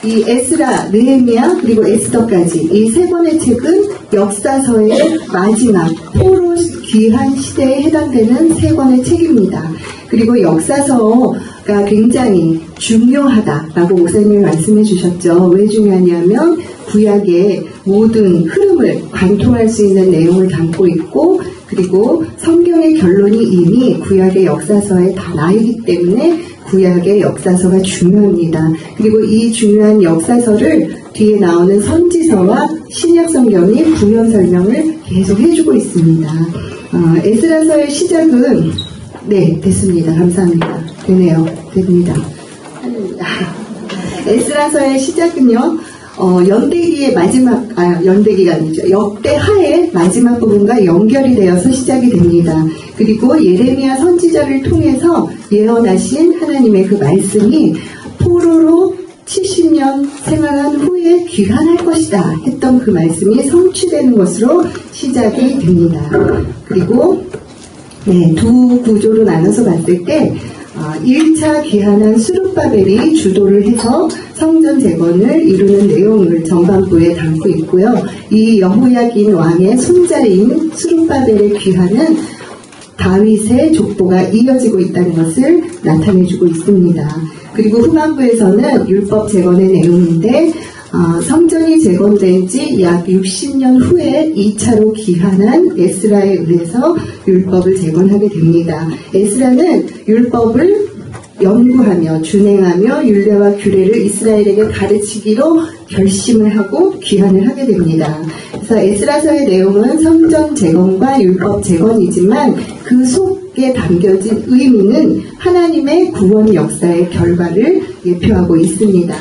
이 에스라, 느헤미야 그리고 에스더까지 이 세 권의 책은 역사서의 마지막 포로 귀환 시대에 해당되는 세 권의 책입니다. 그리고 역사서가 굉장히 중요하다라고 목사님이 말씀해 주셨죠. 왜 중요하냐면 구약의 모든 흐름을 관통할 수 있는 내용을 담고 있고, 그리고 성경의 결론이 이미 구약의 역사서에 다 나있기 때문에 구약의 역사서가 중요합니다. 그리고 이 중요한 역사서를 뒤에 나오는 선지서와 신약 성경이 부연 설명을 계속 해주고 있습니다. 에스라서의 시작은 네, 됐습니다. 감사합니다. 되네요. 됩니다. 에스라서의 시작은요, 연대기의 마지막, 연대기가 아니죠. 역대하의 마지막 부분과 연결이 되어서 시작이 됩니다. 그리고 예레미야 선지자를 통해서 예언하신 하나님의 그 말씀이 포로로 70년 생활한 후에 귀환할 것이다 했던 그 말씀이 성취되는 것으로 시작이 됩니다. 그리고 네, 두 구조로 나눠서 봤을 때 1차 귀환한 스룹바벨이 주도를 해서 성전 재건을 이루는 내용을 전반부에 담고 있고요. 이 여호야긴 왕의 손자인 스룹바벨의 귀환은 다윗의 족보가 이어지고 있다는 것을 나타내주고 있습니다. 그리고 후반부에서는 율법 재건의 내용인데 성전이 재건된 지 약 60년 후에 2차로 귀환한 에스라에 의해서 율법을 재건하게 됩니다. 에스라는 율법을 연구하며 준행하며 율례와 규례를 이스라엘에게 가르치기로 결심을 하고 귀환을 하게 됩니다. 그래서 에스라서의 내용은 성전 재건과 율법 재건이지만 그 속에 담겨진 의미는 하나님의 구원 역사의 결과를 예표하고 있습니다.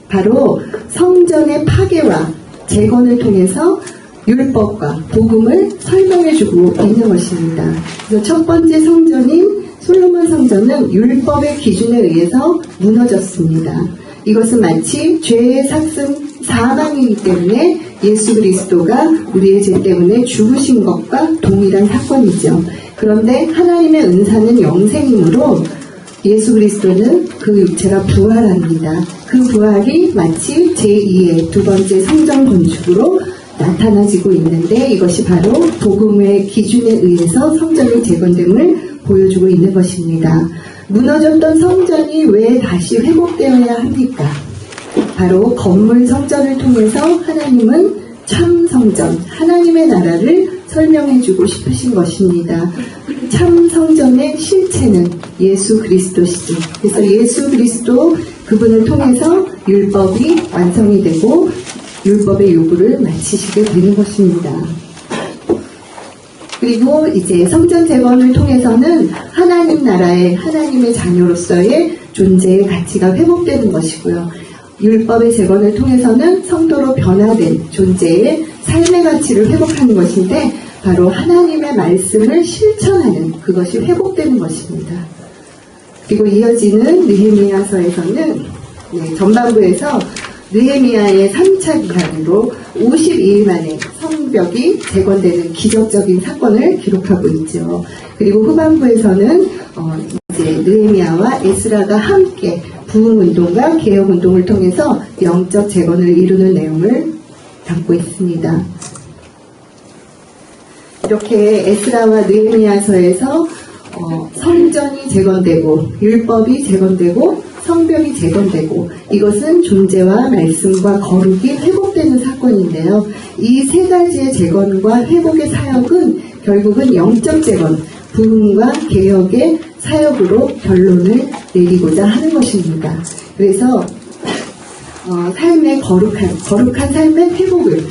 바로 성전의 파괴와 재건을 통해서 율법과 복음을 설명해주고 있는 것입니다. 그래서 첫 번째 성전인 솔로몬 성전은 율법의 기준에 의해서 무너졌습니다. 이것은 마치 죄의 삭슨 사망이기 때문에 예수 그리스도가 우리의 죄 때문에 죽으신 것과 동일한 사건이죠. 그런데 하나님의 은사는 영생이므로 예수 그리스도는 그 육체가 부활합니다. 그 부활이 마치 제2의 두 번째 성전 건축으로 나타나지고 있는데, 이것이 바로 복음의 기준에 의해서 성전이 재건됨을 보여주고 있는 것입니다. 무너졌던 성전이 왜 다시 회복되어야 합니까? 바로 건물 성전을 통해서 하나님은 참 성전, 하나님의 나라를 설명해주고 싶으신 것입니다. 참 성전의 실체는 예수 그리스도시죠. 그래서 예수 그리스도 그분을 통해서 율법이 완성이 되고 율법의 요구를 마치시게 되는 것입니다. 그리고 이제 성전 재건을 통해서는 하나님 나라의 하나님의 자녀로서의 존재의 가치가 회복되는 것이고요. 율법의 재건을 통해서는 성도로 변화된 존재의 삶의 가치를 회복하는 것인데, 바로 하나님의 말씀을 실천하는 그것이 회복되는 것입니다. 그리고 이어지는 느헤미야서에서는 전반부에서 느헤미야의 3차 귀환으로 52일 만에 성벽이 재건되는 기적적인 사건을 기록하고 있죠. 그리고 후반부에서는 이제 느헤미야와 에스라가 함께 부흥운동과 개혁운동을 통해서 영적 재건을 이루는 내용을 담고 있습니다. 이렇게 에스라와 느헤미야서에서 성전이 재건되고 율법이 재건되고 성벽이 재건되고, 이것은 존재와 말씀과 거룩이 회복되는 사건인데요. 이 세 가지의 재건과 회복의 사역은 결국은 영적 재건, 부흥과 개혁의 사역으로 결론을 내리고자 하는 것입니다. 그래서 삶의 거룩한 삶의 회복을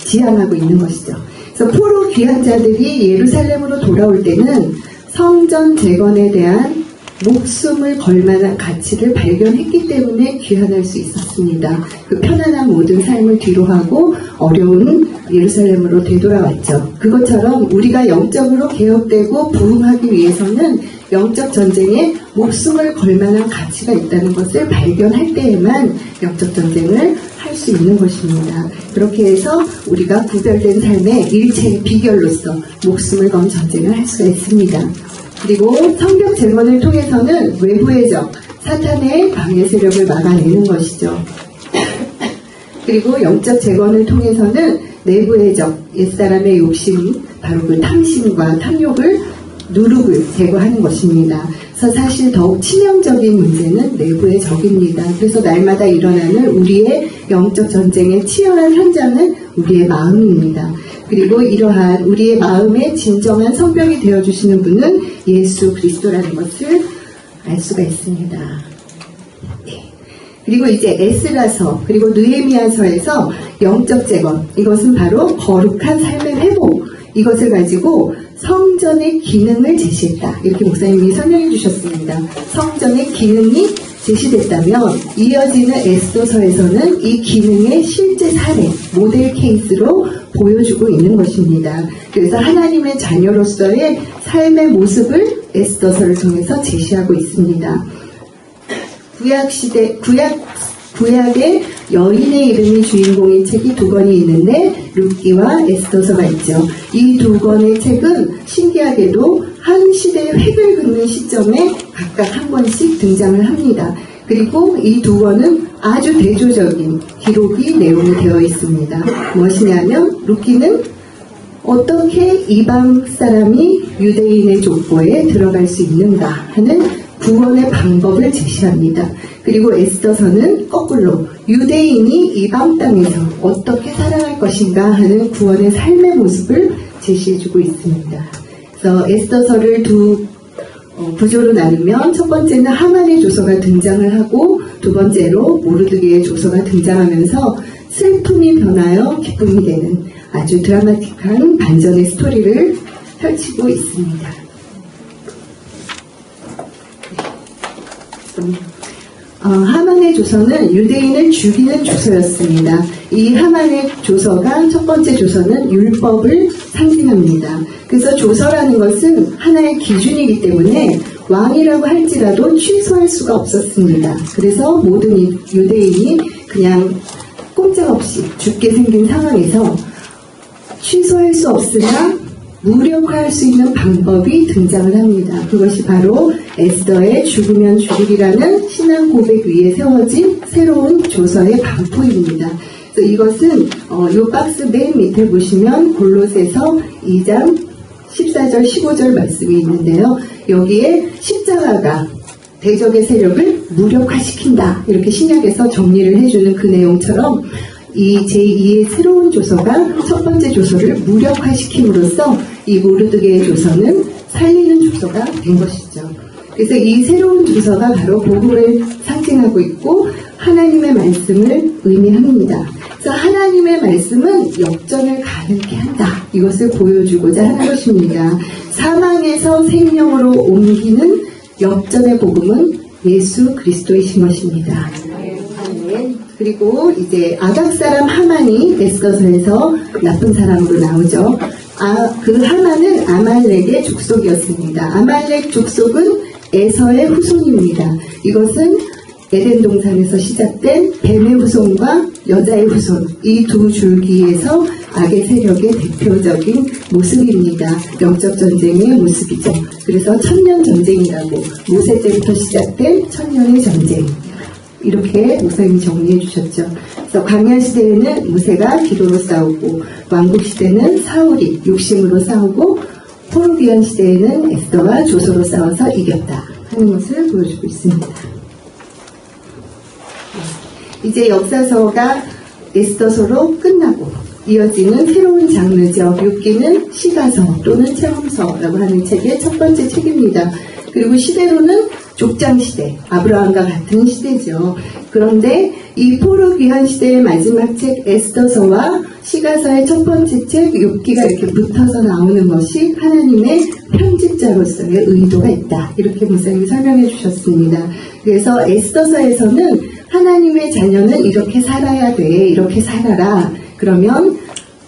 지향하고 있는 것이죠. 그래서 포로 귀환자들이 예루살렘으로 돌아올 때는 성전 재건에 대한 목숨을 걸 만한 가치를 발견했기 때문에 귀환할 수 있었습니다. 그 편안한 모든 삶을 뒤로하고 어려운 예루살렘으로 되돌아왔죠. 그것처럼 우리가 영적으로 개혁되고 부흥하기 위해서는 영적 전쟁에 목숨을 걸 만한 가치가 있다는 것을 발견할 때에만 영적 전쟁을 할 수 있는 것입니다. 그렇게 해서 우리가 구별된 삶의 일체의 비결로서 목숨을 건 전쟁을 할 수가 있습니다. 그리고 성벽 재건을 통해서는 외부의 적, 사탄의 방해 세력을 막아내는 것이죠. 그리고 영적 재건을 통해서는 내부의 적, 옛사람의 욕심, 바로 그 탐심과 탐욕을 누룩을 제거하는 것입니다. 그래서 사실 더욱 치명적인 문제는 내부의 적입니다. 그래서 날마다 일어나는 우리의 영적 전쟁의 치열한 현장은 우리의 마음입니다. 그리고 이러한 우리의 마음의 진정한 성벽이 되어주시는 분은 예수 그리스도라는 것을 알 수가 있습니다. 그리고 이제 에스라서 그리고 느헤미야서에서 영적 재건, 이것은 바로 거룩한 삶의 회복, 이것을 가지고 성전의 기능을 제시했다. 이렇게 목사님이 설명해 주셨습니다. 성전의 기능이 제시됐다면 이어지는 에스더서에서는 이 기능의 실제 사례, 모델 케이스로 보여주고 있는 것입니다. 그래서 하나님의 자녀로서의 삶의 모습을 에스더서를 통해서 제시하고 있습니다. 구약의 여인의 이름이 주인공인 책이 두 권이 있는데 룻기와 에스더서가 있죠. 이 두 권의 책은 신기하게도 한 시대의 획을 긋는 시점에 각각 한 권씩 등장을 합니다. 그리고 이 두 권은 아주 대조적인 기록이 내용이 되어 있습니다. 무엇이냐면 룻기는 어떻게 이방 사람이 유대인의 족보에 들어갈 수 있는가 하는 구원의 방법을 제시합니다. 그리고 에스더서는 거꾸로 유대인이 이방 땅에서 어떻게 살아갈 것인가 하는 구원의 삶의 모습을 제시해주고 있습니다. 그래서 에스더서를 두 구조로 나누면 첫 번째는 하만의 조서가 등장을 하고 두 번째로 모르드게의 조서가 등장하면서 슬픔이 변하여 기쁨이 되는 아주 드라마틱한 반전의 스토리를 펼치고 있습니다. 하만의 조서는 유대인을 죽이는 조서였습니다. 이 하만의 조서가 첫 번째 조서는 율법을 상징합니다. 그래서 조서라는 것은 하나의 기준이기 때문에 왕이라고 할지라도 취소할 수가 없었습니다. 그래서 모든 유대인이 그냥 꼼짝없이 죽게 생긴 상황에서 취소할 수 없으나 무력화할 수 있는 방법이 등장을 합니다. 그것이 바로 에스더의 죽으면 죽으리라는 신앙 고백 위에 세워진 새로운 조서의 반포입니다. 그래서 이것은 이 박스 맨 밑에 보시면 골로새서 2장 14절 15절 말씀이 있는데요. 여기에 십자가가 대적의 세력을 무력화시킨다, 이렇게 신약에서 정리를 해주는 그 내용처럼 이 제2의 새로운 조서가 첫 번째 조서를 무력화시킴으로써 이 모르드게의 조서는 살리는 조서가 된 것이죠. 그래서 이 새로운 조서가 바로 복음을 상징하고 있고 하나님의 말씀을 의미합니다. 그래서 하나님의 말씀은 역전을 가능케 한다, 이것을 보여주고자 하는 것입니다. 사망에서 생명으로 옮기는 역전의 복음은 예수 그리스도이신 것입니다. 그리고 이제 아각 사람 하만이 에스더서에서 나쁜 사람으로 나오죠. 그 하만은 아말렉의 족속이었습니다. 아말렉 족속은 에서의 후손입니다. 이것은 에덴 동산에서 시작된 뱀의 후손과 여자의 후손, 이 두 줄기에서 악의 세력의 대표적인 모습입니다. 영적 전쟁의 모습이죠. 그래서 천년 전쟁이라고, 모세 때부터 시작된 천년의 전쟁, 이렇게 목사님이 정리해 주셨죠. 그래서 광야 시대에는 모세가 기도로 싸우고, 왕국 시대는 사울이 욕심으로 싸우고, 포로기한 시대에는 에스더가 조서로 싸워서 이겼다 하는 것을 보여주고 있습니다. 이제 역사서가 에스더서로 끝나고 이어지는 새로운 장르죠. 룻기는 시가서 또는 체험서라고 하는 책의 첫 번째 책입니다. 그리고 시대로는 족장시대, 아브라함과 같은 시대죠. 그런데 이 포로 귀환 시대의 마지막 책 에스더서와 시가서의 첫 번째 책 욥기가 이렇게 붙어서 나오는 것이 하나님의 편집자로서의 의도가 있다, 이렇게 목사님이 설명해 주셨습니다. 그래서 에스더서에서는 하나님의 자녀는 이렇게 살아야 돼, 이렇게 살아라, 그러면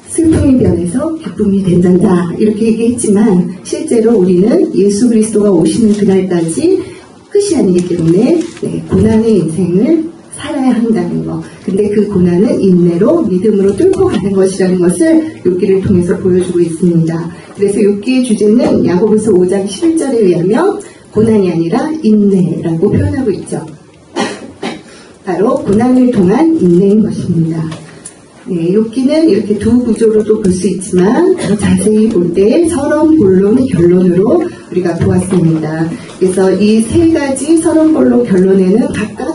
슬픔이 변해서 기쁨이 된단다, 이렇게 얘기했지만 실제로 우리는 예수 그리스도가 오시는 그날까지 끝이 아니기 때문에 고난의 인생을 살아야 한다는 거. 근데 그 고난은 인내로 믿음으로 뚫고 가는 것이라는 것을 욥기를 통해서 보여주고 있습니다. 그래서 욥기의 주제는 야고보서 5장 11절에 의하면 고난이 아니라 인내라고 표현하고 있죠. 바로 고난을 통한 인내인 것입니다. 네, 욥기는 이렇게 두 구조로도 볼 수 있지만 더 자세히 볼 때 서론, 본론, 결론으로 우리가 보았습니다. 그래서 이 세 가지 서론, 본론, 결론에는 각각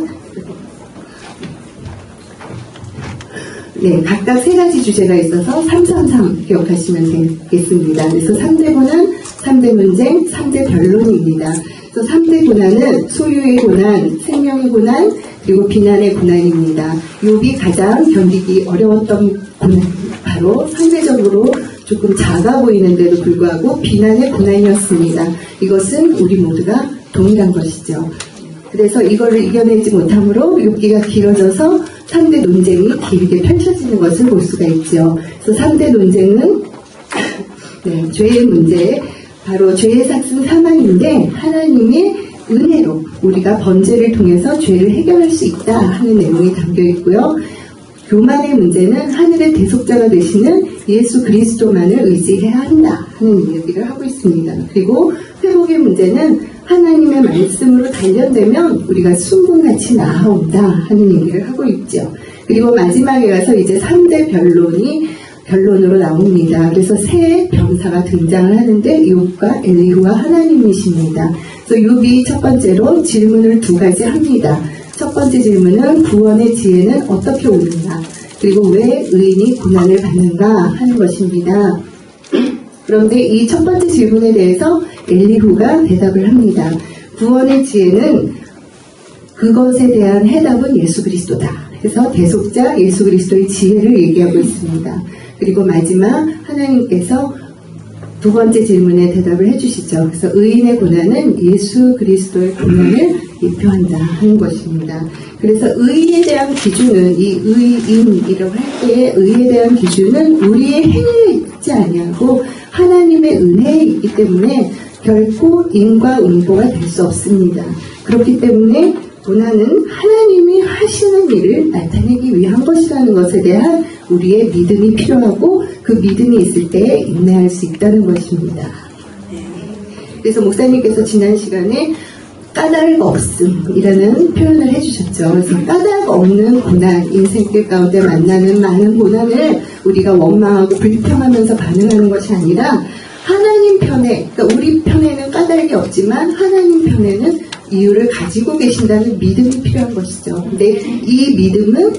세 가지 주제가 있어서 333 기억하시면 되겠습니다. 그래서 3대 고난, 3대 논쟁, 3대 변론입니다. 그래서 3대 고난은 소유의 고난, 생명의 고난, 그리고 비난의 고난입니다. 욥이 가장 견디기 어려웠던 고난, 바로 상대적으로 조금 작아 보이는데도 불구하고 비난의 고난이었습니다. 이것은 우리 모두가 동일한 것이죠. 그래서 이거를 이겨내지 못함으로 욥기가 길어져서 3대 논쟁이 길게 펼쳐지는 것을 볼 수가 있죠. 그래서 3대 논쟁은 죄의 문제, 바로 죄의 삭은 사망인데 하나님의 은혜로 우리가 번제를 통해서 죄를 해결할 수 있다 하는 내용이 담겨 있고요. 교만의 문제는 하늘의 대속자가 되시는 예수 그리스도만을 의지해야 한다 하는 얘기를 하고 있습니다. 그리고 회복의 문제는 하나님의 말씀으로 단련되면 우리가 순금같이 나아온다 하는 얘기를 하고 있죠. 그리고 마지막에 가서 이제 3대 결론으로 나옵니다. 그래서 새 병사가 등장을 하는데 욥과 엘리후와 하나님이십니다. 그래서 욥이 첫 번째로 질문을 두 가지 합니다. 첫 번째 질문은 구원의 지혜는 어떻게 오는가, 그리고 왜 의인이 고난을 받는가 하는 것입니다. 그런데 이 첫 번째 질문에 대해서 엘리후가 대답을 합니다. 구원의 지혜는, 그것에 대한 해답은 예수 그리스도다. 그래서 대속자 예수 그리스도의 지혜를 얘기하고 있습니다. 그리고 마지막 하나님께서 두 번째 질문에 대답을 해주시죠. 그래서 의인의 고난은 예수 그리스도의 고난을 예표한다 하는 것입니다. 그래서 의에 대한 기준은, 이 의인이라고 할 때의 의에 대한 기준은 우리의 행위에 있지 아니하고 하나님의 은혜에 있기 때문에 결코 인과 응보가 될 수 없습니다. 그렇기 때문에 고난은 하나님이 하시는 일을 나타내기 위한 것이라는 것에 대한 우리의 믿음이 필요하고 그 믿음이 있을 때 인내할 수 있다는 것입니다. 그래서 목사님께서 지난 시간에 까닭 없음이라는 표현을 해주셨죠. 그래서 까닭 없는 고난, 인생길 가운데 만나는 많은 고난을 우리가 원망하고 불평하면서 반응하는 것이 아니라 하나님 편에, 그러니까 우리 편에는 까닭이 없지만 하나님 편에는 이유를 가지고 계신다는 믿음이 필요한 것이죠. 근데 이 믿음은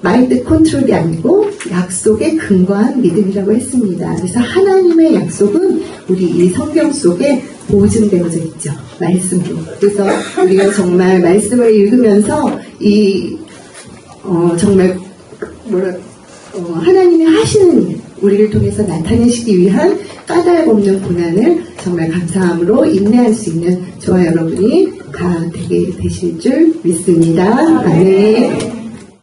마인드 컨트롤이 아니고 약속에 근거한 믿음이라고 했습니다. 그래서 하나님의 약속은 우리 이 성경 속에 보증되어져 있죠. 말씀으로. 그래서 우리가 정말 말씀을 읽으면서 정말 하나님이 하시는 일, 우리를 통해서 나타내시기 위한 까닭 없는 고난을 정말 감사함으로 인내할 수 있는 저와 여러분이 다 되게 되실 줄 믿습니다. 아멘.